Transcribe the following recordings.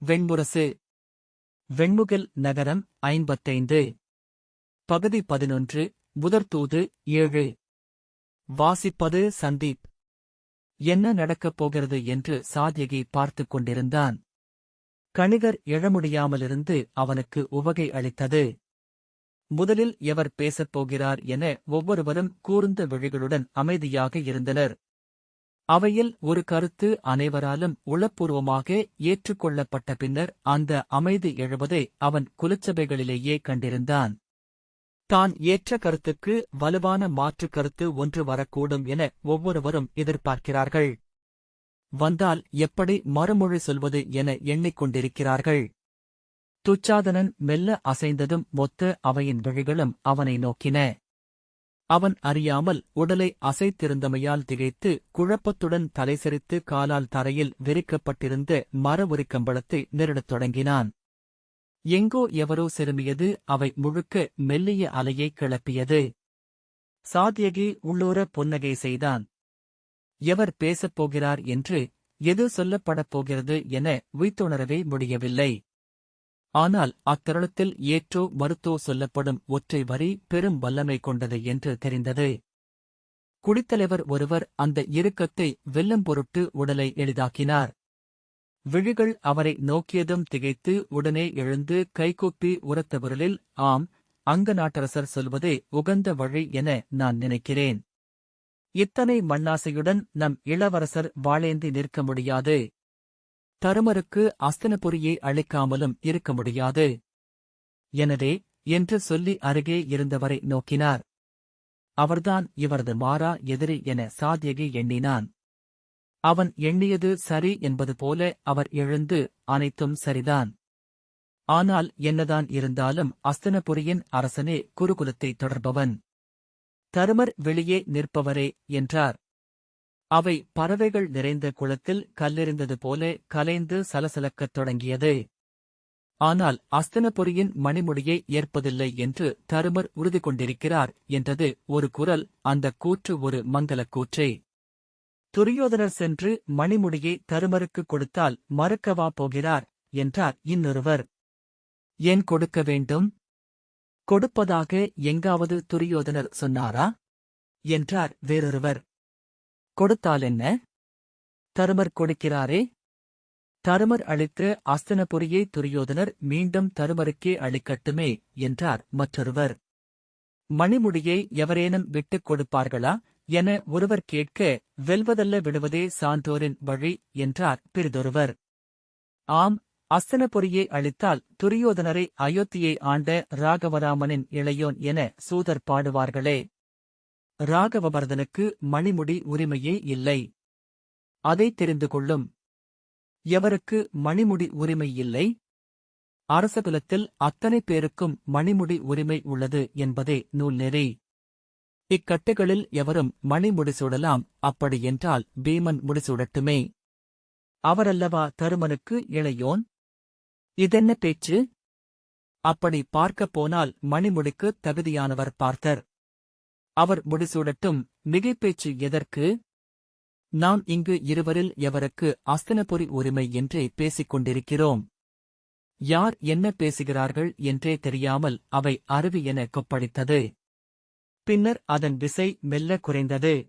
வெண்முரசு. வெண்முகில் நகரம் 55. பகுதி 11. முதற்தூது 7. வாசிப்பது சந்தீப். என்ன நடக்கப் போகிறது என்று சாத்யகி பார்த்துக் கொண்டிருந்தான். கணிகர் எழமுடியாமலிருந்து அவனுக்கு உவகை அளித்தது. முதலில் எவர் பேசப் போகிறார் என ஒவ்வொருவரும் கூர்ந்த விழிகளுடன் அமைதியாக இருந்தனர். அவையில் ஒரு கருத்து அனைவராலும் உளப்பூர்வமாக ஏற்றுக்கொள்ளப்பட்ட பின்னர் அந்த அமைதி எழுவதை அவன் குலச்சபைகளிலேயே கண்டிருந்தான். தான் ஏற்ற கருத்துக்கு வலுவான மாற்றுக் கருத்து ஒன்று வரக்கூடும் என ஒவ்வொருவரும் எதிர்பார்க்கிறார்கள். வந்தால் எப்படி மறுமொழி சொல்வது என எண்ணிக்கொண்டிருக்கிறார்கள். துச்சாதனன் மெல்ல அசைந்ததும் மொத்த அவையின் விழிகளும் அவனை நோக்கின. அவன் அறியாமல் உடலை அசைத்திருந்தமையால் திகைத்து குழப்பத்துடன் தலைசெறித்து காலால் தரையில் விரிக்கப்பட்டிருந்த மர உரிக்கம்பளத்தை நிரடத் தொடங்கினான். எங்கோ எவரோ சிறுமியது அவை முழுக்க மெல்லிய அலையை கிளப்பியது. சாத்யகி உள்ளூர புன்னகை செய்தான். எவர் பேசப் போகிறார் என்று, எது சொல்லப்படப் போகிறது என உய்த்துணரவே முடியவில்லை. ஆனால் அத்தருணத்தில் ஏற்றோ மறுத்தோ சொல்லப்படும் ஒற்றை வரி பெரும் வல்லமை கொண்டது என்று தெரிந்தது. குடித்தலைவர் ஒருவர் அந்த இறுக்கத்தை வெல்லும் பொருட்டு உடலை எளிதாக்கினார். விழிகள் அவரை நோக்கியதும் திகைத்து உடனே எழுந்து கைகூப்பி உரத்த விரலில், ஆம், அங்க நாட்டரசர் சொல்வதே உகந்த வழி என நான் நினைக்கிறேன். இத்தனை மண்ணாசையுடன் நம் இளவரசர் வாளேந்தி நிற்க முடியாது. தருமருக்கு அஸ்தினபுரியை அளிக்காமலும் இருக்க முடியாது. எனவே, என்று சொல்லி அருகே இருந்தவரை நோக்கினார். அவர்தான் இவரது மாறா எதிரி என சாத்யகி எண்ணினான். அவன் எண்ணியது சரி என்பது போல அவர் எழுந்து, அனைத்தும் சரிதான். ஆனால் என்னதான் இருந்தாலும் அஸ்தினபுரியின் அரசனே குருகுலத்தை தொடர்பவன். தருமர் வெளியே நிற்பவரே என்றார். அவை பறவைகள் நிறைந்த குளத்தில் கல்லெறிந்தது போல கலைந்து சலசலக்கத் தொடங்கியது. ஆனால் அஸ்தினபுரியின் மணிமுடியை ஏற்பதில்லை என்று தருமர் உறுதி கொண்டிருக்கிறார் என்றது ஒரு குரல். அந்தக் கூற்று ஒரு மங்கலக் கூற்றே. துரியோதனர் சென்று மணிமுடியை தருமருக்குக் கொடுத்தால் மறுக்கவா போகிறார் என்றார் இன்னொருவர். ஏன் கொடுக்க வேண்டும்? கொடுப்பதாக எங்காவது துரியோதனர் சொன்னாரா என்றார் வேறொருவர். கொடுத்தாலென்ன? தருமர் கொடுக்கிறாரே. தருமர் அளித்த அஸ்தினபுரியை துரியோதனர் மீண்டும் தருமருக்கே அளிக்கட்டுமே என்றார் மற்றொருவர். மணிமுடியை எவரேனும் விட்டுக் கொடுப்பார்களா என ஒருவர் கேட்க, வெல்வதல்ல விடுவதே சான்றோரின் வழி என்றார் பிறிதொருவர். ஆம், அஸ்தினபுரியை அளித்தால் துரியோதனரை அயோத்தியை ஆண்ட ராகவராமனின் இளையோன் என சூதர் பாடுவார்களே. ராகவபரதனுக்கு மணிமுடி உரிமையே இல்லை. அதை தெரிந்து கொள்ளும். எவருக்கு மணிமுடி உரிமை இல்லை? அரசகுலத்தில் அத்தனை பேருக்கும் மணிமுடி உரிமை உள்ளது என்பதே நூல்நெறி. இக்கட்டுகளில் எவரும் மணிமுடி சூடலாம். அப்படியென்றால் பீமன் முடிசூடட்டுமே. அவரல்லவா தருமனுக்கு இளையோன்? இதென்ன பேச்சு? அப்படி பார்க்கப் போனால் மணிமுடிக்குத் தகுதியானவர் பார்த்தர். அவர் முடிசூடட்டும். மிகைப்பேச்சு எதற்கு? நாம் இங்கு இருவரில் எவருக்கு அஸ்தினபுரி உரிமை என்றே பேசிக் கொண்டிருக்கிறோம். யார் என்ன பேசுகிறார்கள் என்றே தெரியாமல் அவை அருவி என கொப்பளித்தது. பின்னர் அதன் விசை மெல்ல குறைந்தது.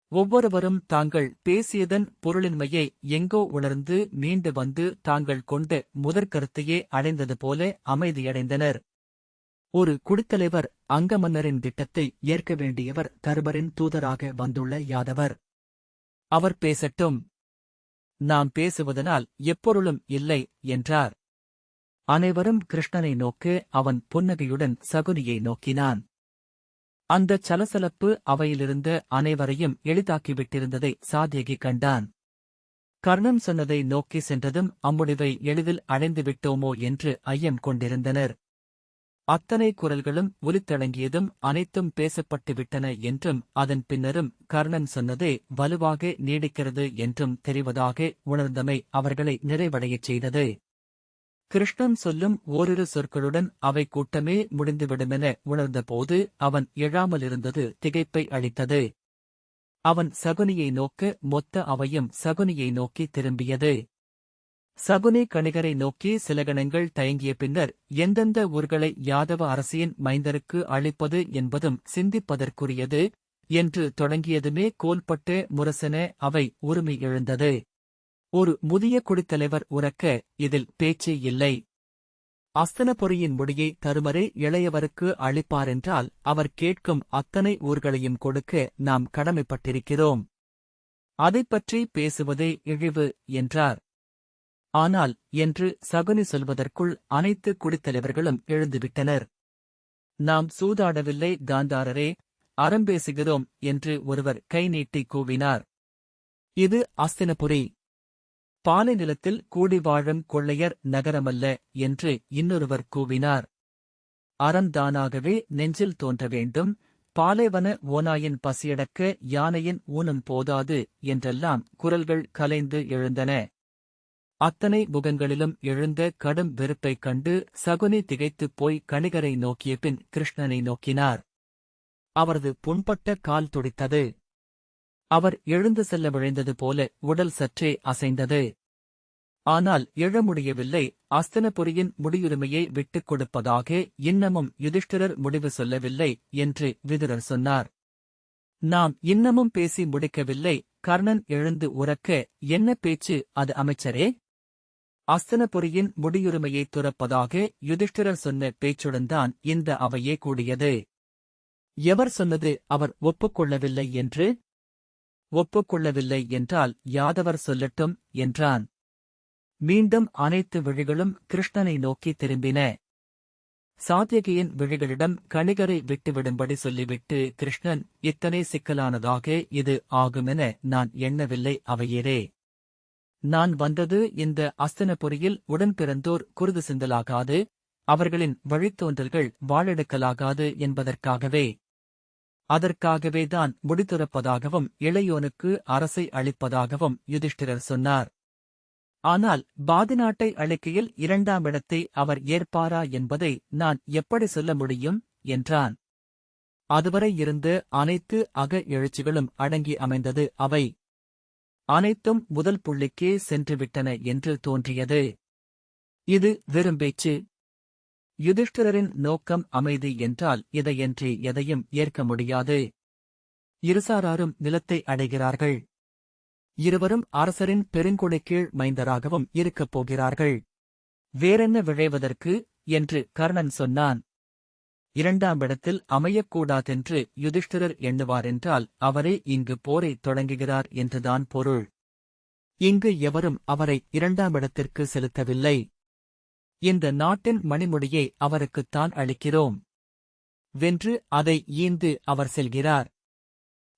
ஒவ்வொருவரும் தாங்கள் பேசியதன் பொருளின்மையை எங்கோ உணர்ந்து மீண்டு வந்து தாங்கள் கொண்ட முதற்கருத்தையே அடைந்தது போல அமைதியடைந்தனர். ஒரு குடித்தலைவர் அங்கமன்னரின் திட்டத்தை ஏற்க வேண்டியவர் தருமரின் தூதராக வந்துள்ள யாதவர். அவர் பேசட்டும். நாம் பேசுவதனால் எப்பொருளும் இல்லை என்றார். அனைவரும் கிருஷ்ணனை நோக்க அவன் புன்னகையுடன் சகுனியை நோக்கினான். அந்தச் சலசலப்பு அவையிலிருந்த அனைவரையும் எளிதாக்கிவிட்டிருந்ததை சாத்யகி கண்டான். கர்ணன் சொன்னதை நோக்கி சென்றதும் அம்முடிவை எளிதில் அடைந்துவிட்டோமோ என்று ஐயம் கொண்டிருந்தனர். அத்தனை குரல்களும் ஒலித்தடங்கியதும் அனைத்தும் பேசப்பட்டு விட்டன என்றும் அதன் பின்னரும் கர்ணன் சொன்னதே வலுவாக நீடிக்கிறது என்றும் தெரிவதாக உணர்ந்தமை அவர்களை நிறைவடையச் செய்தது. கிருஷ்ணன் சொல்லும் ஓரிரு சொற்களுடன் அவை கூட்டமே முடிந்துவிடுமென உணர்ந்தபோது அவன் எழாமலிருந்தது திகைப்பை அளித்தது. அவன் சகுனியை நோக்க மொத்த அவையும் சகுனியை நோக்கி திரும்பியது. சகுனி கணிகரை நோக்கி சில கணங்கள் தயங்கிய பின்னர் எந்தெந்த ஊர்களை யாதவ அரசியின் மைந்தருக்கு அளிப்பது என்பதும் சிந்திப்பதற்குரியது என்று தொடங்கியதுமே கோல்பட்டு முரசென அவை உரிமை எழுந்தது. ஒரு முதிய குடித்தலைவர் உரக்க, இதில் பேச்சே இல்லை. அஸ்தனபுரியின் முடியை தருமரே இளையவருக்கு அளிப்பாரென்றால் அவர் கேட்கும் அத்தனை ஊர்களையும் கொடுக்க நாம் கடமைப்பட்டிருக்கிறோம். அதைப்பற்றி பேசுவதே இழிவு என்றார். ஆனால் என்று சகுனி சொல்வதற்குள் அனைத்து குடித்தலைவர்களும் எழுந்துவிட்டனர். நாம் சூதாடவில்லை காந்தாரரே, அறம்பேசுகிறோம் என்று ஒருவர் கை நீட்டி கூவினார். இது அஸ்தினபுரி, பாலை நிலத்தில் கூடி வாழும் கொள்ளையர் நகரமல்ல என்று இன்னொருவர் கூவினார். அறம்தானாகவே நெஞ்சில் தோன்ற வேண்டும், பாலைவன ஓநாயின் பசியடக்க யானையின் ஊனம் போதாது என்றெல்லாம் குரல்கள் கலைந்து எழுந்தன. அத்தனை முகங்களிலும் எழுந்த கடும் வெறுப்பைக் கண்டு சகுனி திகைத்துப் போய் கணிகரை நோக்கிய பின் கிருஷ்ணனை நோக்கினார். அவரது புண்பட்ட கால் துடித்தது. அவர் எழுந்து செல்ல விழைந்தது போல உடல் சற்றே அசைந்தது. ஆனால் எழ முடியவில்லை. அஸ்தனபுரியின் முடியுரிமையை விட்டுக் கொடுப்பதாக இன்னமும் யுதிஷ்டிரர் முடிவு சொல்லவில்லை என்று விதுரர் சொன்னார். நாம் இன்னமும் பேசி முடிக்கவில்லை. கர்ணன் எழுந்து உரக்க, என்ன பேச்சு அது அமைச்சரே? அஸ்தனபுரியின் முடியுரிமையை துறப்பதாக யுதிஷ்டிரர் சொன்ன பேச்சுடன்தான் இந்த அவையே கூடியது. எவர் சொன்னது அவர் ஒப்புக்கொள்ளவில்லை என்று? ஒப்புக்கொள்ளவில்லை என்றால் யாதவர் சொல்லட்டும் என்றான். மீண்டும் அனைத்து விழிகளும் கிருஷ்ணனை நோக்கி திரும்பின. சாத்யகியின் விழிகளிடம் கணிகரை விட்டுவிடும்படி சொல்லிவிட்டு கிருஷ்ணன், இத்தனை சிக்கலானதாக இது ஆகுமென நான் எண்ணவில்லை அவையரே. நான் வந்தது இந்த அஸ்தனபுரியில் உடன்பிறந்தோர் குருது சிந்தலாகாது, அவர்களின் வழித்தோன்றல்கள் வாழெடுக்கலாகாது என்பதற்காகவே. அதற்காகவேதான் முடித்துறப்பதாகவும் இளையோனுக்கு அரசை அளிப்பதாகவும் யுதிஷ்டிரர் சொன்னார். ஆனால் பாதி நாட்டை அளிக்கையில் 2ஆம் இடத்தை அவர் ஏற்பாரா என்பதை நான் எப்படி சொல்ல முடியும் என்றான். அதுவரை இருந்த அனைத்து அக எழுச்சிகளும் அடங்கி அமைந்தது அவை. அனைத்தும் முதல் புள்ளிக்கே சென்றுவிட்டன என்று தோன்றியது. இது வெறும் பேச்சு. யுதிஷ்டிரரின் நோக்கம் அமைதி என்றால் இதையன்றி எதையும் ஏற்க முடியாது. இருசாராரும் நிலத்தை அடைகிறார்கள். இருவரும் அரசரின் பெருங்கொடைக்கீழ் மைந்தராகவும் இருக்கப் போகிறார்கள். வேறென்ன விழைவதற்கு என்று கர்ணன் சொன்னான். 2ஆம் இடத்தில் அமையக்கூடாதென்று யுதிஷ்டிரர் எண்ணுவாரென்றால் அவரே இங்கு போரை தொடங்குகிறார் என்றுதான் பொருள். இங்கு எவரும் அவரை 2ஆம் இடத்திற்கு செலுத்தவில்லை. இந்த நாட்டின் மணிமுடியை அவருக்குத்தான் அளிக்கிறோம். வென்று அதை ஈந்து அவர் செல்கிறார்.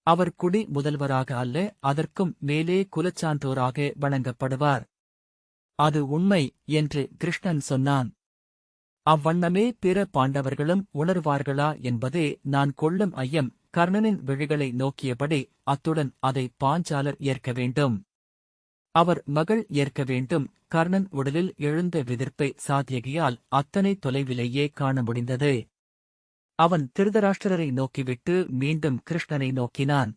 அவர் குடி முதல்வராக அல்ல, அதற்கும் மேலே குலச்சான்றோராக வணங்கப்படுவார். அது உண்மை என்று கிருஷ்ணன் சொன்னான். அவ்வண்ணமே பிற பாண்டவர்களும் உணர்வார்களா என்பதே நான் கொள்ளும் ஐயம். கர்ணனின் விழிகளை நோக்கியபடி, அத்துடன் அதை பாஞ்சாலர் ஏற்க வேண்டும். அவர் மகள் ஏற்க வேண்டும். கர்ணன் உடலில் எழுந்த விதிர்ப்பை சாத்யகியால் அத்தனை தொலைவிலேயே காண முடிந்தது. அவன் திருதராஷ்டிரரை நோக்கிவிட்டு மீண்டும் கிருஷ்ணனை நோக்கினான்.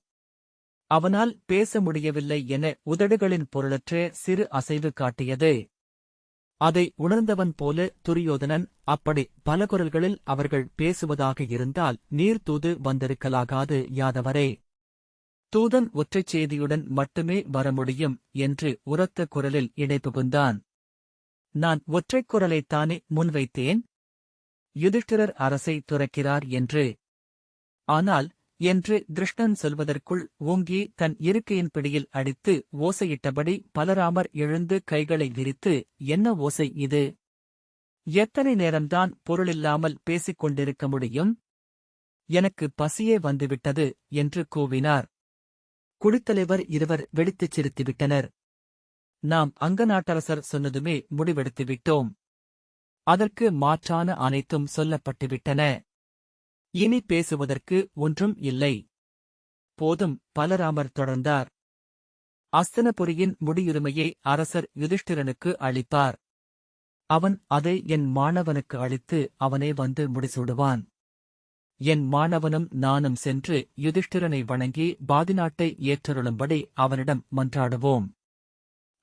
அவனால் பேச முடியவில்லை என உதடுகளின் பொருளற்ற சிறு அசைவு காட்டியது. அதை உணர்ந்தவன் போல துரியோதனன், அப்படி பல குரல்களில் அவர்கள் பேசுவதாக இருந்தால் நீர் தூது வந்திருக்கலாகாது யாதவரே. தூதன் ஒற்றைச் செய்தியுடன் மட்டுமே வர முடியும் என்று உரத்த குரலில் இடைபுகுந்தான். நான் ஒற்றைக் குரலைத்தானே முன்வைத்தேன். யுதிஷ்டிரர் அரசை துறக்கிறார் என்று. ஆனால் என்று கிருஷ்ணன் சொல்வதற்குள் ஓங்கி தன் இருக்கையின் பிடியில் அடித்து ஓசையிட்டபடி பலராமர் எழுந்து கைகளை விரித்து, என்ன ஓசை இது? எத்தனை நேரம்தான் பொருளில்லாமல் பேசிக் கொண்டிருக்க முடியும்? எனக்கு பசியே வந்துவிட்டது என்று கூவினார். குடித்தலைவர் இருவர் வெடித்துச் சிரித்துவிட்டனர். நாம் அங்க நாட்டரசர் சொன்னதுமே முடிவெடுத்துவிட்டோம். அதற்கு மாற்றான அனைத்தும் சொல்லப்பட்டுவிட்டன. இனி பேசுவதற்கு ஒன்றும் இல்லை. போதும், பலராமர் தொடர்ந்தார். அஸ்தனபுரியின் முடியுரிமையை அரசர் யுதிஷ்டிரனுக்கு அளிப்பார். அவன் அதை என் மாணவனுக்கு அளித்து அவனே வந்து முடிசூடுவான். என் மாணவனும் நானும் சென்று யுதிஷ்டிரனை வணங்கி பாதிநாட்டை ஏற்றருளும்படி அவனிடம் மன்றாடுவோம்.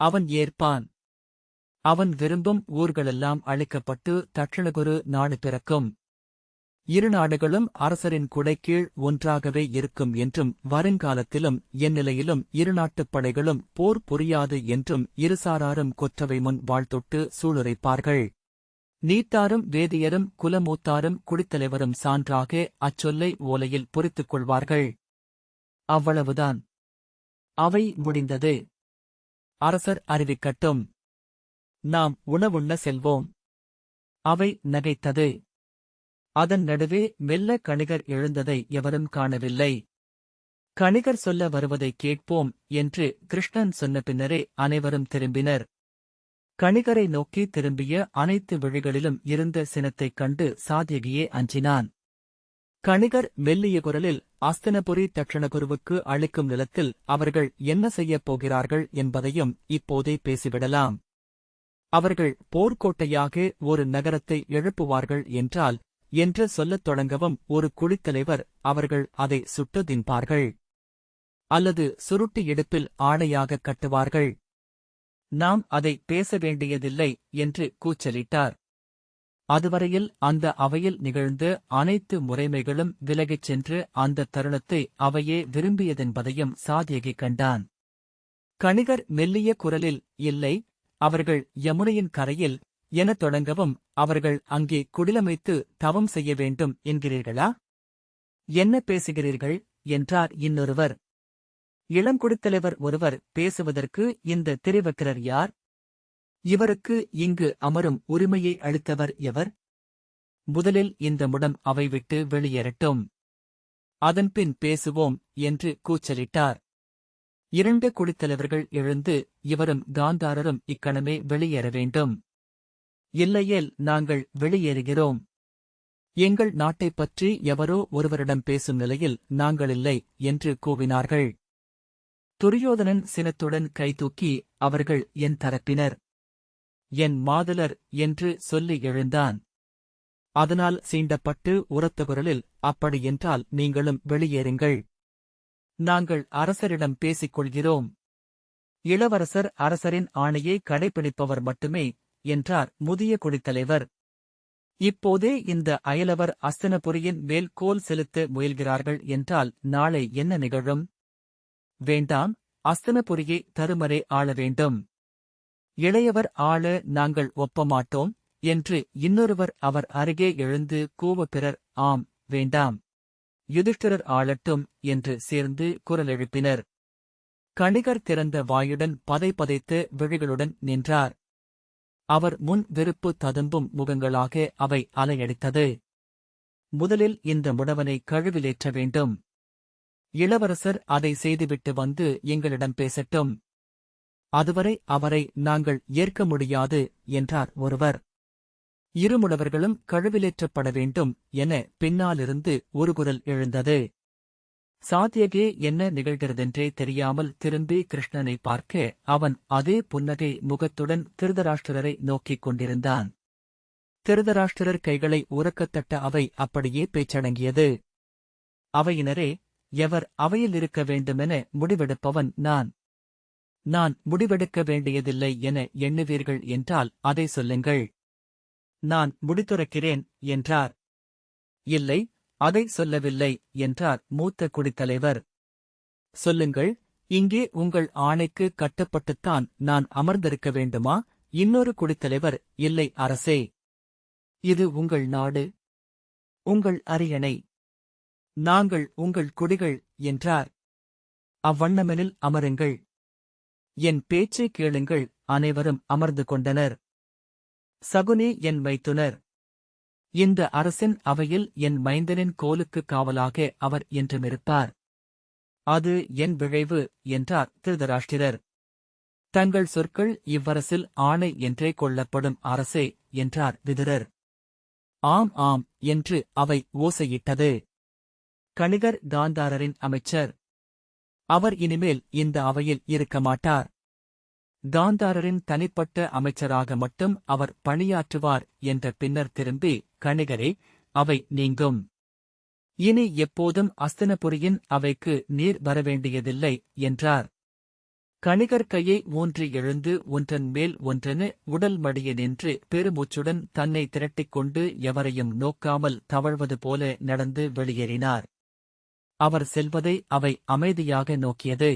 அவன் ஏற்பான். அவன் விரும்பும் ஊர்களெல்லாம் அழிக்கப்பட்டு தட்சணகுரு நாடு பிறக்கும். இரு நாடுகளும் அரசரின் குடைக்கீழ் ஒன்றாகவே இருக்கும் என்றும் வருங்காலத்திலும் எந்நிலையிலும் இருநாட்டுப் படைகளும் போர் புரியாது என்றும் இருசாராரும் கொற்றவை முன் வாழ்த்தொட்டு சூளுரைப்பார்கள். நீத்தாரும் வேதியரும் குலமூத்தாரும் குடித்தலைவரும் சான்றாக அச்சொல்லை ஓலையில் பொறித்துக் கொள்வார்கள். அவ்வளவுதான். அவை முடிந்தது. அரசர் அறிவிக்கட்டும். நாம் உணவுண்ண செல்வோம். அவை நகைத்தது. அதன் நடுவே மெல்ல கணிகர் எழுந்ததை எவரும் காணவில்லை. கணிகர் சொல்ல வருவதை கேட்போம் என்று கிருஷ்ணன் சொன்ன பின்னரே அனைவரும் திரும்பினர். கணிகரை நோக்கி திரும்பிய அனைத்து விழிகளிலும் இருந்த சினத்தைக் கண்டு சாத்யகியே அஞ்சினான். கணிகர் மெல்லிய குரலில் அஸ்தினபுரி தட்சணகுருவுக்கு அளிக்கும் நிலத்தில் அவர்கள் என்ன செய்யப் போகிறார்கள் என்பதையும் இப்போதே பேசிவிடலாம். அவர்கள் போர்க்கோட்டையாக ஒரு நகரத்தை எழுப்புவார்கள் என்றால் என்று சொல்லத் தொடங்கவும் ஒரு குடித்தலைவர் அவர்கள் அதை சுட்டு தின்பார்கள். அல்லது சுருட்டி இடுப்பில் ஆணையாக கட்டுவார்கள். நாம் அதை பேச வேண்டியதில்லை என்று கூச்சலிட்டார். அதுவரையில் அந்த அவையில் நிகழ்ந்த அனைத்து முறைமைகளும் விலகிச் சென்று அந்த தருணத்தை அவையே விரும்பியதென்பதையும் சாத்யகி கண்டான். கணிகர் மெல்லிய குரலில், இல்லை, அவர்கள் யமுனையின் கரையில் எனத் தொடங்கவும் அவர்கள் அங்கே குடிலமைத்து தவம் செய்ய வேண்டும் என்கிறீர்களா? என்ன பேசுகிறீர்கள் என்றார் இன்னொருவர். இளங்குடித்தலைவர் ஒருவர் பேசுவதற்கு இந்த திரிவக்கிரர் யார்? இவருக்கு இங்கு அமரும் உரிமையை அளித்தவர் எவர்? முதலில் இந்த முடம் அவை விட்டு வெளியேறட்டும். அதன்பின் பேசுவோம் என்று கூச்சலிட்டார். 2 குடித்தலைவர்கள் எழுந்து, இவரும் காந்தாரரும் இக்கணமே வெளியேற வேண்டும். இல்லையேல் நாங்கள் வெளியேறுகிறோம். எங்கள் நாட்டைப் பற்றி எவரோ ஒருவரிடம் பேசும் நிலையில் நாங்களில்லை என்று கூவினார்கள். துரியோதனன் சினத்துடன் கைதூக்கி, அவர்கள் என் தரப்பினர், என் மாதலர் என்று சொல்லி எழுந்தான். அதனால் சீண்டப்பட்டு உரத்த குரலில், அப்படியென்றால் நீங்களும் வெளியேறுங்கள். நாங்கள் அரசரிடம் பேசிக் கொள்கிறோம். இளவரசர் அரசரின் ஆணையை கடைபிடிப்பவர் மட்டுமே என்றார் முதிய குடித்தலைவர். இப்போதே இந்த அயலவர் அஸ்தினபுரியின் மேல் கோல் செலுத்த முயல்கிறார்கள் என்றால் நாளை என்ன நிகழும்? வேண்டாம், அஸ்தினபுரியை தருமரே ஆள வேண்டும். இளையவர் ஆள நாங்கள் ஒப்பமாட்டோம் என்று இன்னொருவர் அவர் அருகே எழுந்து கூவ, பிறர், ஆம், வேண்டாம், யுதிஷ்டிரர் ஆளட்டும் என்று சேர்ந்து குரல் எழுப்பினர். கணிகர் திறந்த வாயுடன் பதைபதைத்த விழிகளுடன் நின்றார். அவர் முன் வெறுப்பு ததும்பும் முகங்களாக அவை அலையடித்தது. முதலில் இந்த முடவனை கழுவிலேற்ற வேண்டும். இளவரசர் அதை செய்துவிட்டு வந்து எங்களிடம் பேசட்டும். அதுவரை அவரை நாங்கள் ஏற்க முடியாது என்றார் ஒருவர். இருமுடவர்களும் கழுவிலேற்றப்பட வேண்டும் என பின்னாலிருந்து ஒரு குரல் எழுந்தது. சாத்யகே என்ன நிகழ்கிறதென்றே தெரியாமல் திரும்பி கிருஷ்ணனை பார்க்க அவன் அதே புன்னகை முகத்துடன் திருதராஷ்டிரரை நோக்கிக் கொண்டிருந்தான். திருதராஷ்டிரர் கைகளை உரக்கத்தட்ட அவை அப்படியே பேச்சடங்கியது. அவையினரே, எவர் அவையில் இருக்க வேண்டுமென முடிவெடுப்பவன் நான். நான் முடிவெடுக்க வேண்டியதில்லை என எண்ணுவீர்கள் என்றால் அதை சொல்லுங்கள். நான் முடித்துரைக்கிறேன் என்றார். இல்லை, அதை சொல்லவில்லை என்றார் மூத்த குடித்தலைவர். சொல்லுங்கள், இங்கே உங்கள் ஆணைக்கு கட்டுப்பட்டுத்தான் நான் அமர்ந்திருக்க வேண்டுமா? இன்னொரு குடித்தலைவர், இல்லை அரசே, இது உங்கள் நாடு, உங்கள் அரியணை, நாங்கள் உங்கள் குடிகள் என்றார். அவ்வண்ணமெனில் அமருங்கள், என் பேச்சை கேளுங்கள். அனைவரும் அமர்ந்து கொண்டனர். சகுனி என் மைத்துனர். இந்த அரசின் அவையில் என் மைந்தனின் கோலுக்கு காவலாக அவர் என்றுமிருப்பார். அது என் விழைவு என்றார் திருதராஷ்டிரர். தங்கள் சொற்கள் இவ்வரசில் ஆணை என்றே கொள்ளப்படும் அரசே என்றார் விதுரர். ஆம் ஆம் என்று அவை ஓசையிட்டது. கணிகர் காந்தாரரின் அமைச்சர். அவர் இனிமேல் இந்த அவையில் இருக்க மாட்டார். காந்தாரரின் தனிப்பட்ட அமைச்சராக மட்டும் அவர் பணியாற்றுவார் என்ற பின்னர் திரும்பி, கணிகரே, அவை நீங்கும். இனி எப்போதும் அஸ்தினபுரியின் அவைக்கு நீர் வரவேண்டியதில்லை என்றார். கணிகர் கையை ஊன்றி எழுந்து ஒன்றன் மேல் ஒன்றென உடல் மடிய நின்று பெருமூச்சுடன் தன்னை திரட்டிக் கொண்டு எவரையும் நோக்காமல் தவழ்வது போல நடந்து வெளியேறினார். அவர் செல்வதை அவை அமைதியாக நோக்கியது.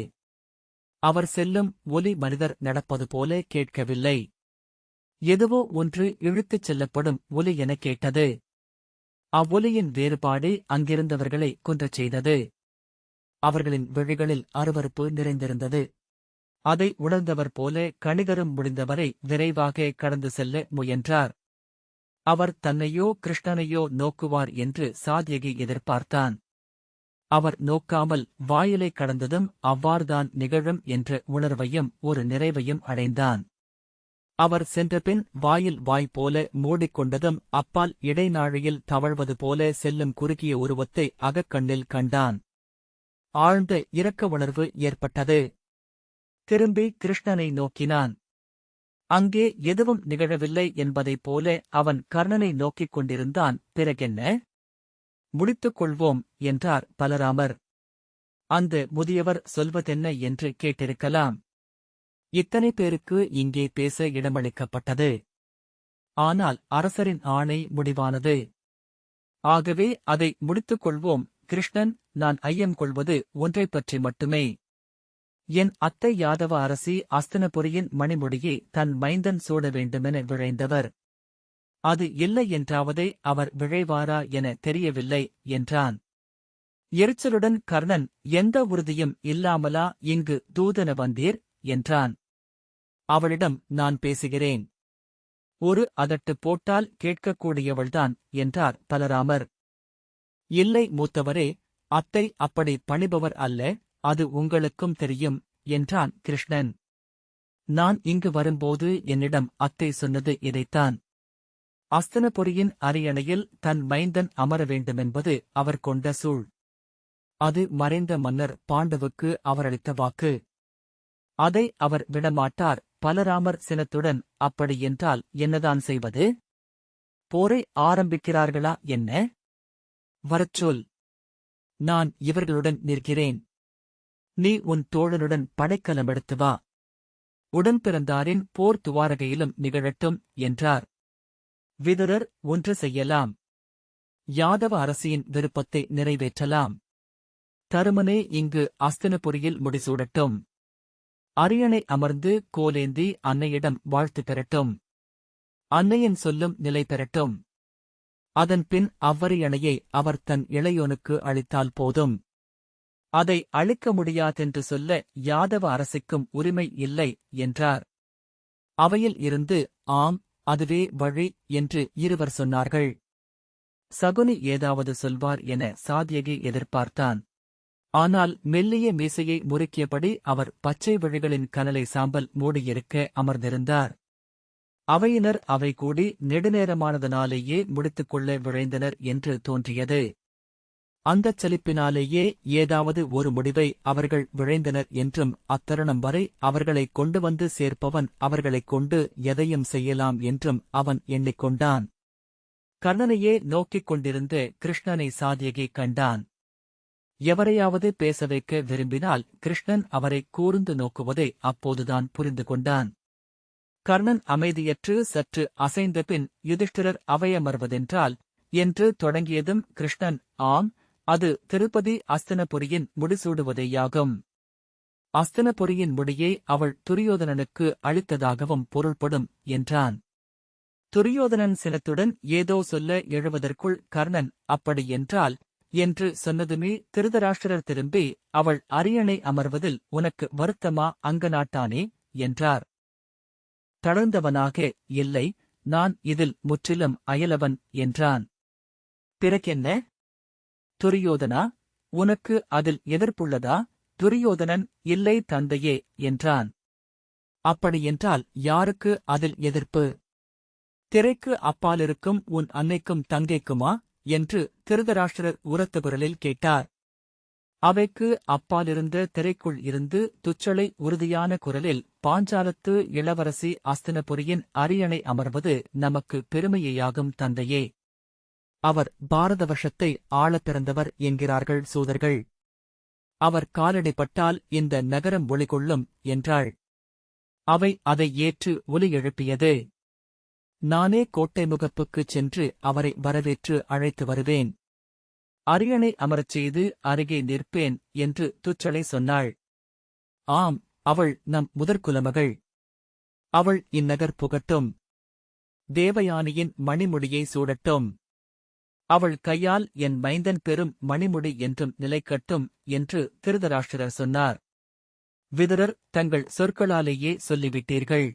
அவர் செல்லும் ஒலி மனிதர் நடப்பது போல கேட்கவில்லை. எதுவோ ஒன்று இழுத்துச் செல்லப்படும் ஒலி எனக் கேட்டது. அவ்வொலியின் வேறுபாடு அங்கிருந்தவர்களை கொன்றச் செய்தது. அவர்களின் விழிகளில் அருவருப்பு நிறைந்திருந்தது. அதை உணர்ந்தவர் போல கணிகரும் முடிந்தவரை விரைவாக கடந்து செல்ல முயன்றார். அவர் தன்னையோ கிருஷ்ணனையோ நோக்குவார் என்று சாத்யகி எதிர்பார்த்தான். அவர் நோக்காமல் வாயிலை கடந்ததும் அவ்வாறுதான் நிகழும் என்ற உணர்வையும் ஒரு நிறைவையும் அடைந்தான். அவர் சென்றபின் வாயில் வாய் போல மூடிக்கொண்டதும் அப்பால் இடைநாழியில் தவழ்வது போல செல்லும் குறுகிய உருவத்தை அகக்கண்ணில் கண்டான். ஆழ்ந்த இரக்க உணர்வு ஏற்பட்டது. திரும்பி கிருஷ்ணனை நோக்கினான். அங்கே எதுவும் நிகழவில்லை என்பதைப் போல அவன் கர்ணனை நோக்கிக் கொண்டிருந்தான். பிறகென்ன? முடித்துக் கொள்வோம் என்றார் பலராமர். அந்த முதியவர் சொல்வதென்ன என்று கேட்டிருக்கலாம். இத்தனை பேருக்கு இங்கே பேச இடமளிக்கப்பட்டது. ஆனால் அரசரின் ஆணை முடிவானது. ஆகவே அதை முடித்துக் கொள்வோம். கிருஷ்ணன், நான் ஐயம் கொள்வது ஒன்றைப் பற்றி மட்டுமே. என் அத்தை யாதவ அரசி அஸ்தினபுரியின் மணிமுடியை தன் மைந்தன் சூட வேண்டுமென விழைந்தவர். அது இல்லை என்றாவதே அவர் விழைவாரா என தெரியவில்லை என்றான். எரிச்சலுடன் கர்ணன், எந்த உறுதியும் இல்லாமலா இங்கு தூதன வந்தீர் என்றான். அவளிடம் நான் பேசுகிறேன். ஒரு அதட்டு போட்டால் கேட்கக்கூடியவள்தான் என்றார் பலராமர். இல்லை மூத்தவரே, அத்தை அப்படி பணிபவர் அல்ல, அது உங்களுக்கும் தெரியும் என்றான் கிருஷ்ணன். நான் இங்கு வரும்போது என்னிடம் அத்தை சொன்னது இதைத்தான். அஸ்தினபுரியின் அரியணையில் தன் மைந்தன் அமர வேண்டுமென்பது அவர் கொண்ட சூள். அது மறைந்த மன்னர் பாண்டவுக்கு அவரளித்த வாக்கு. அதை அவர் விடமாட்டார். பலராமர் சினத்துடன், அப்படியென்றால் என்னதான் செய்வது? போரை ஆரம்பிக்கிறார்களா என்ன? வரச்சொல். நான் இவர்களுடன் நிற்கிறேன். நீ உன் தோழனுடன் படைக்கலமெடுத்து வா. உடன்பிறந்தாரின் போர் துவாரகையிலும் நிகழட்டும் என்றார். விதுரர், ஒன்று செய்யலாம். யாதவ அரசியின் விருப்பத்தை நிறைவேற்றலாம். தருமனே இங்கு அஸ்தினபுரியில் முடிசூடட்டும். அரியணை அமர்ந்து கோலேந்தி அன்னையிடம் வாழ்த்து பெறட்டும். அன்னையின் சொல்லும் நிலை பெறட்டும். அதன்பின் அவ்வரியணையை அவர் தன் இளையோனுக்கு அளித்தால் போதும். அதை அளிக்க முடியாதென்று சொல்ல யாதவ அரசிக்கும் உரிமை இல்லை என்றார். அவையில் இருந்து, ஆம், அதுவே வழி என்று இருவர் சொன்னார்கள். சகுனி ஏதாவது சொல்வார் என சாத்யகி எதிர்பார்த்தான். ஆனால் மெல்லிய மீசையை முறுக்கியபடி அவர் பச்சை விழிகளின் கனலை சாம்பல் மூடியிருக்க அமர்ந்திருந்தார். அவையினர் அவை கூடி நெடுநேரமானதனாலேயே முடித்துக்கொள்ள விழைந்தனர் என்று தோன்றியது. அந்தச் சலிப்பினாலேயே ஏதாவது ஒரு முடிவை அவர்கள் விழைந்தனர் என்றும் அத்தருணம் வரை அவர்களைக் கொண்டு வந்து சேர்ப்பவன் அவர்களைக் கொண்டு எதையும் செய்யலாம் என்றும் அவன் எண்ணிக்கொண்டான். கர்ணனையே நோக்கிக் கொண்டிருந்த கிருஷ்ணனை சாத்யகி கண்டான். எவரையாவது பேச வைக்க விரும்பினால் கிருஷ்ணன் அவரை கூர்ந்து நோக்குவதை அப்போதுதான் புரிந்து கொண்டான். கர்ணன் அமைதியற்று சற்று அசைந்தபின், யுதிஷ்டிரர் அவையமர்வதென்றால் என்று தொடங்கியதும் கிருஷ்ணன், ஆம், அது திருப்பதி அஸ்தினபுரியின் முடிசூடுவதேயாகும். அஸ்தினபுரியின் முடியை அவள் துரியோதனனுக்கு அளித்ததாகவும் பொருள்படும் என்றான். துரியோதனன் சினத்துடன் ஏதோ சொல்ல எழுவதற்குள் கர்ணன், அப்படியென்றால் என்று சொன்னதுமே திருதராஷ்டிரர் திரும்பி, அவள் அரியணை அமர்வதில் உனக்கு வருத்தமா அங்கநாட்டானே என்றார். தளர்ந்தவனாக, இல்லை, நான் இதில் முற்றிலும் அயலவன் என்றான். பிறகென்ன? துரியோதனா, உனக்கு அதில் எதிர்ப்புள்ளதா? துரியோதனன், இல்லை தந்தையே என்றான். அப்படியென்றால் யாருக்கு அதில் எதிர்ப்பு? திரைக்கு அப்பாலிருக்கும் உன் அன்னைக்கும் தங்கைக்குமா என்று திருதராஷ்டிரர் உரத்த குரலில் கேட்டார். அவைக்கு அப்பாலிருந்த திரைக்குள் இருந்து துச்சளை உறுதியான குரலில், பாஞ்சாலத்து இளவரசி அஸ்தினபுரியின் அரியணை அமர்வது நமக்கு பெருமையாகும் தந்தையே. அவர் பாரதவர்ஷத்தை ஆளப் பிறந்தவர் என்கிறார்கள் சூதர்கள். அவர் காலடிப்பட்டால் இந்த நகரம் ஒளிகொள்ளும் என்றாள். அவை அதை ஏற்று ஒலி எழுப்பியது. நானே கோட்டை முகப்புக்குச் சென்று அவரை வரவேற்று அழைத்து வருவேன். அரியணை அமரச் செய்து அருகே நிற்பேன் என்று துச்சளை சொன்னாள். ஆம், அவள் நம் முதற்குலமகள். அவள் இந்நகர் புகட்டும். தேவயானியின் மணிமுடியை சூடட்டும். அவள் கையால் என் மைந்தன் பெரும் மணிமுடி என்றும் நிலைக்கட்டும் என்று திருதராஷ்டிரர் சொன்னார். விதுரர், தங்கள் சொற்களாலேயே சொல்லிவிட்டீர்கள்.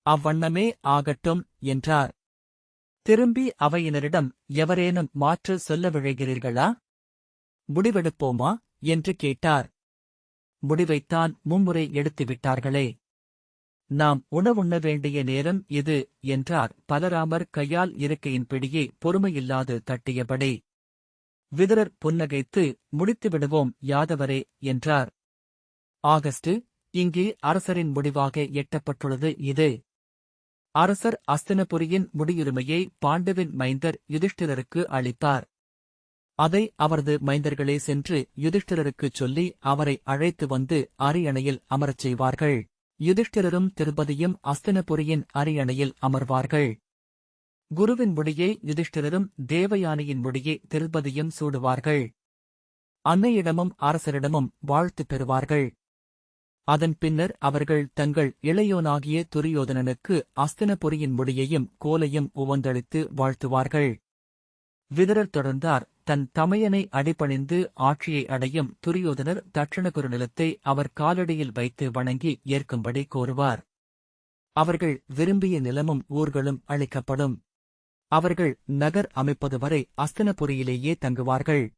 அவ்வண்ணமே ஆகட்டும் என்றார். திரும்பி அவையினரிடம், எவரேனும் மாற்று சொல்ல விழைகிறீர்களா? முடிவெடுப்போமா என்று கேட்டார். முடிவைத்தான் மும்முறை எடுத்துவிட்டார்களே. நாம் உணவுண்ண வேண்டிய நேரம் இது என்றார் பலராமர் கையால் இருக்கையின் பிடியை பொறுமையில்லாது தட்டியபடி. விதுரர் புன்னகைத்து, முடித்துவிடுவோம் யாதவரே என்றார். ஆகஸ்டு, இங்கே அரசரின் முடிவாக எட்டப்பட்டுள்ளது இது. அரசர் அஸ்தினபுரியின் முடியுரிமையை பாண்டுவின் மைந்தர் யுதிஷ்டிரருக்கு அளிப்பார். அதை அவரது மைந்தர்களே சென்று யுதிஷ்டிரருக்குச் சொல்லி அவரை அழைத்து வந்து அரியணையில் அமரச் செய்வார்கள். யுதிஷ்டிரரும் திருப்பதியும் அஸ்தினபுரியின் அரியணையில் அமர்வார்கள். குருவின் முடியை யுதிஷ்டிரரும் தேவயானியின் முடியை திருப்பதியும் சூடுவார்கள். அன்னையிடமும் அரசரிடமும் வாழ்த்து பெறுவார்கள். அதன் பின்னர் அவர்கள் தங்கள் இளையோனாகிய துரியோதனனுக்கு அஸ்தினபுரியின் முடியையும் கோலையும் உவந்தளித்து வாழ்த்துவார்கள். விதுரர் தொடர்ந்தார். தன் தமையனை அடிபணிந்து ஆட்சியை அடையும் துரியோதனர் தட்சணகுரு நிலத்தை அவர் காலடியில் வைத்து வணங்கி ஏற்கும்படி கோருவார். அவர்கள் விரும்பிய நிலமும் ஊர்களும் அளிக்கப்படும். அவர்கள் நகர் அமைப்பது வரை அஸ்தினபுரியிலேயே தங்குவார்கள்.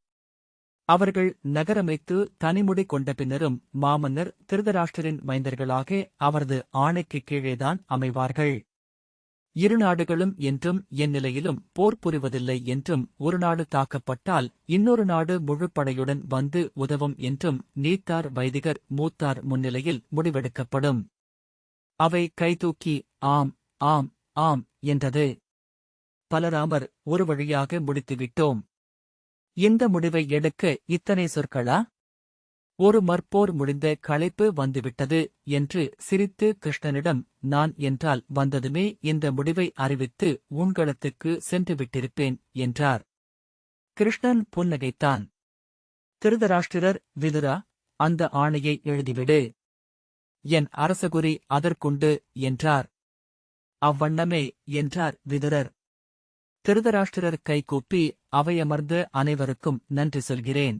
அவர்கள் நகரமைத்து தனிமுடி கொண்ட பின்னரும் மாமன்னர் திருதராஷ்டிரின் மைந்தர்களாக அவரது ஆணைக்குக் கீழேதான் அமைவார்கள். இரு நாடுகளும் என்றும் என் நிலையிலும் போர் புரிவதில்லை என்றும், ஒரு நாடு தாக்கப்பட்டால் இன்னொரு நாடு முழுப்படையுடன் வந்து உதவும் என்றும் நீத்தார் வைதிகர் மூத்தார் முன்னிலையில் முடிவெடுக்கப்படும். அவை கைதூக்கி ஆம் ஆம் ஆம் என்றது. பலராமர், ஒரு வழியாக முடித்துவிட்டோம். இந்த முடிவை எடுக்க இத்தனை சொற்களா? ஒரு மற்போர் முடிந்த களைப்பு வந்துவிட்டது என்று சிரித்து கிருஷ்ணனிடம், நான் என்றால் வந்ததுமே இந்த முடிவை அறிவித்து உன்களத்துக்கு சென்றுவிட்டிருப்பேன் என்றார். கிருஷ்ணன் புன்னகைத்தான். திருதராஷ்டிரர், விதுரா, அந்த ஆணையை எழுதிவிடு. என் அரசகுரி அதற்குண்டு என்றார். அவ்வண்ணமே என்றார் விதுரர். திருதராஷ்டிரர் கைகூப்பி, அவையமர்ந்த அனைவருக்கும் நன்றி சொல்கிறேன்.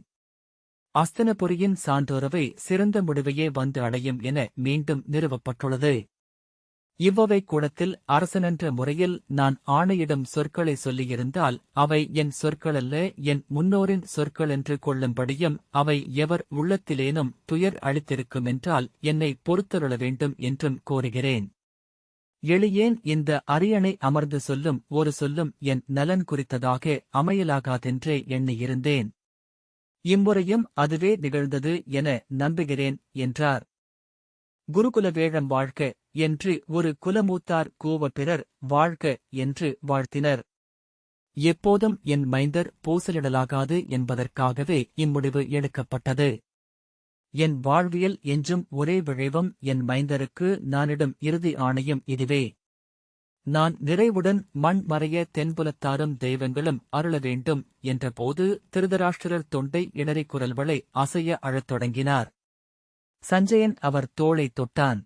அஸ்தினபுரியின் சான்றோரவை சிறந்த முடிவையே வந்து அடையும் என மீண்டும் நிறுவப்பட்டுள்ளது. இவ்வவை கூடத்தில் அரசனென்ற முறையில் நான் ஆணையிடும் சொற்களை சொல்லியிருந்தால் அவை என் சொற்களல்ல, என் முன்னோரின் சொற்களென்று கொள்ளும்படியும் அவை எவர் உள்ளத்திலேனும் துயர் அளித்திருக்குமென்றால் என்னை பொறுத்தருள வேண்டும் என்றும் கோருகிறேன். எளியேன் இந்த அரியணை அமர்ந்து சொல்லும் ஒரு சொல்லும் என் நலன் குறித்ததாக அமையலாகாதென்றே எண்ணியிருந்தேன். இம்முறையும் அதுவே நிகழ்ந்தது என நம்புகிறேன் என்றார். குருகுல வேழம் வாழ்க என்று ஒரு குலமூத்தார் கூவ பிறர் வாழ்க என்று வாழ்த்தினர். எப்போதும் என் மைந்தர் பூசலிடலாகாது என்பதற்காகவே இம்முடிவு எடுக்கப்பட்டது. என் வாழ்வியல் என்றும் ஒரே விழைவும் என் மைந்தருக்கு நானிடும் இறுதி ஆணையும் இதுவே. நான் நிறைவுடன் மண் மறைய தென்புலத்தாரும் தெய்வங்களும் அருள வேண்டும் என்றபோது திருதராஷ்டிரர் தொண்டை இடறி குரல்களை அசைய அழத் தொடங்கினார். சஞ்சயன் அவர் தோளைத் தொட்டான்.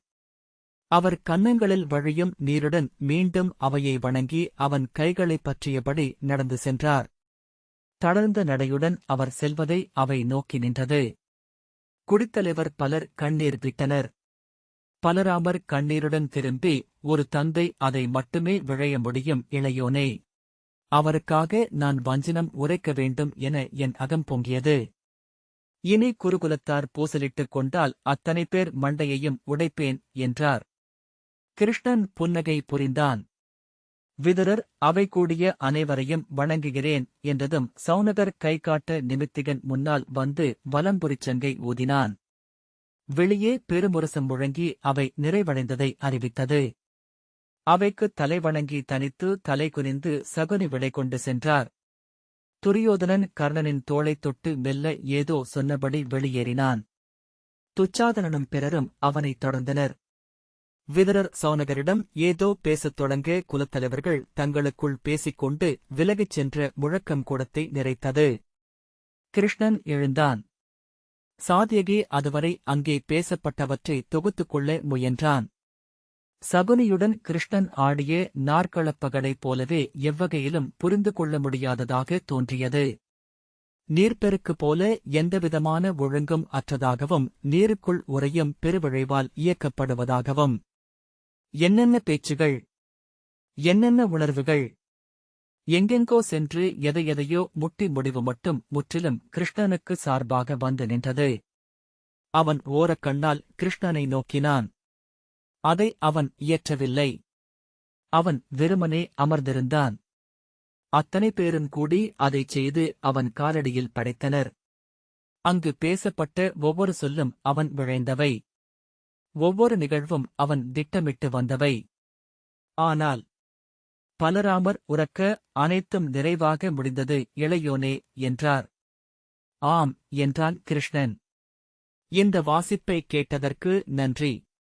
அவர் கன்னங்களில் வழியும் நீருடன் மீண்டும் அவையை வணங்கி அவன் கைகளைப் பற்றியபடி நடந்து சென்றார். தளர்ந்த நடையுடன் அவர் செல்வதை அவை நோக்கி நின்றது. குடித்தலைவர் பலர் கண்ணீர் விட்டனர். பலராமர் கண்ணீருடன் திரும்பி, ஒரு தந்தை அதை மட்டுமே விழைய முடியும் இளையோனே. அவருக்காக நான் வஞ்சினம் உரைக்க வேண்டும் என என் அகம் பொங்கியது. இனி குருகுலத்தார் பூசலிட்டுக் கொண்டால் அத்தனை பேர் மண்டையையும் உடைப்பேன் என்றார். கிருஷ்ணன் புன்னகை புரிந்தான். விதுரர், அவை கூடிய அனைவரையும் வணங்குகிறேன் என்றதும் சௌனகர் கைகாட்ட நிமித்திகன் முன்னால் வந்து வலம்புரிச்சங்கை ஊதினான். வெளியே பெருமுரசம் முழங்கி அவை நிறைவடைந்ததை அறிவித்தது. அவைக்கு தலைவணங்கி தனித்து தலை குனிந்து சகுனி விடை கொண்டு சென்றார். துரியோதனன் கர்ணனின் தோளைத் தொட்டு மெல்ல ஏதோ சொன்னபடி வெளியேறினான். துச்சாதனனும் பிறரும் அவனைத் தொடர்ந்தனர். விதுரர் சௌனகரிடம் ஏதோ பேசத் தொடங்க குலத்தலைவர்கள் தங்களுக்குள் பேசிக்கொண்டு விலகிச் சென்ற முழக்கம் கூடத்தை நிறைத்தது. கிருஷ்ணன் எழுந்தான். சாத்யகி அதுவரை அங்கே பேசப்பட்டவற்றை தொகுத்துக் கொள்ள முயன்றான். சகுனியுடன் கிருஷ்ணன் ஆடிய நாற்களப்பகலைப் போலவே எவ்வகையிலும் புரிந்து கொள்ள முடியாததாக தோன்றியது. நீர்ப்பெருக்கு போல எந்தவிதமான ஒழுங்கும் அற்றதாகவும் நீருக்குள் உறையும் பெருவிழைவால் இயக்கப்படுவதாகவும். என்னென்ன பேச்சுகள், என்னென்ன உணர்வுகள்! எங்கெங்கோ சென்று எதையெதையோ முட்டி முடிவு மட்டும் முற்றிலும் கிருஷ்ணனுக்கு சார்பாக வந்து நின்றது. அவன் ஓரக்கண்ணால் கிருஷ்ணனை நோக்கினான். அதை அவன் இயற்றவில்லை. அவன் வெறுமனே அமர்ந்திருந்தான். அத்தனை பேரும் கூடி அதைச் செய்து அவன் காலடியில் படைத்தனர். அங்கு பேசப்பட்ட ஒவ்வொரு சொல்லும் அவன் விழைந்தவை. ஒவ்வொரு நிகழ்வும் அவன் திட்டமிட்டு வந்தவை. ஆனால் பலராமர் உரக்க அனைத்தும் நிறைவாக முடிந்தது இளையோனே என்றார். ஆம் என்றான் கிருஷ்ணன். இந்த வாசிப்பை கேட்டதற்கு நன்றி.